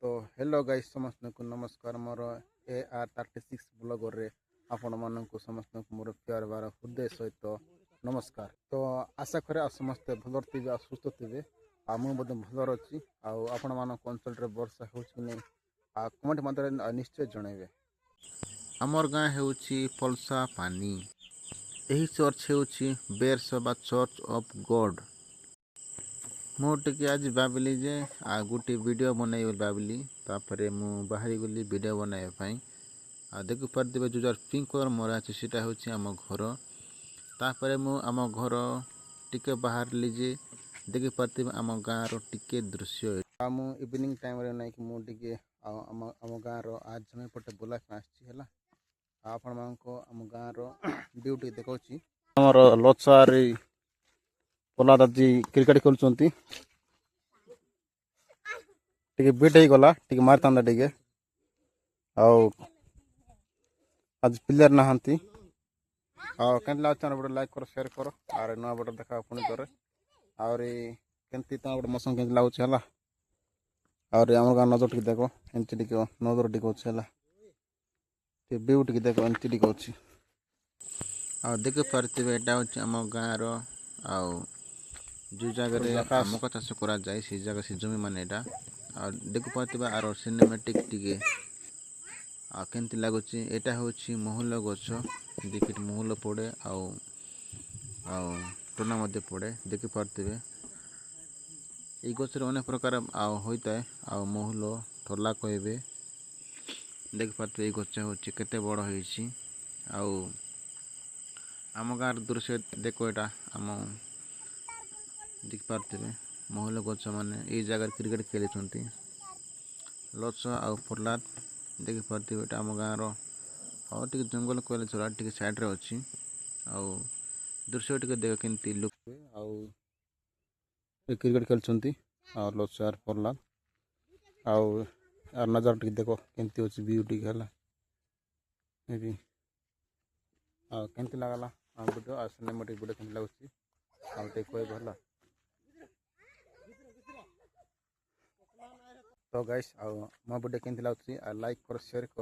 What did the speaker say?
तो hello guys समस्त को नमस्कार मोर AR36 ब्लॉगर रे आपण मानक समस्त को मोर प्यार बार हृदय सहित नमस्कार। तो आशा करे आ समस्त भलर थे आ सुस्थ थे आ मुझे भलर अच्छी आपण मान अंचल रे वर्षा हो कमेंट मात्रा निश्चय जनइबे। आमर गाँ होउछि पलसा पानी। यही चर्च होउछि बेरसबा चर्च ऑफ गॉड। मुझे आज भाविली जे आ गोटे वीडियो बनई भाविली तापर मु बाहरी गली वीडियो बनवाई आ देखि पारे जो जार पिंक कलर मरा अच्छे सीटा हूँ आम घर तापर मु आम घर टिके बाहर लीजे देखि पारे आम गाँव टिके दृश्य मु इवनिंग टाइम रे नहीं कि मुझे आम गाँव आज समय पटे बुला आसला आपण मान आम गाँव ब्यूटी देखी आमर लचारे पला दादी क्रिकेट खेलुंट बीट हो गला मारता टे आज प्लेयर नहांती के लाइक कर शेयर कर और नुआ बट देखा पुणी करे आमती गोटे मौसम के लगुच है और आम गाँव नजर टी देख एमती नजर टी है व्यू टी देख एमती टी अच्छी देखी पारे यहाँ हूँ आम गाँव जो जगह आमक चाष करा जाए से जगह से जमी मान यहाँ देखी पारे आर सिनेमेटिक टी केमती लगुच यहाँ हूँ महल गछ देखिए महल पड़े टोना पड़े देखी पारे ये गच अनेक प्रकार होता है महल टोला कहे देखी पारे ये गच हूँ केते बड़ हो आम गाँव दृश्य देख यहाँ आम देखी पारे महल गच मैंने ये जगह क्रिकेट खेली लच आउ प्रहलाद देखी पारे यहाँ आम गाँव हाँ टी जंगल कहले चला टी सैड्रे अच्छी दृश्य टी देख के लोक क्रिकेट खेलुंट लचार प्रहलाद आउ नजर टी देख केमती अच्छी व्यू टी है केमती लगला वीडियो सिनेमेटिक वीडियो केमती लगुच कहला तो गाइस मो वीडियो केमती लगुच लाइक कर शेयर कर।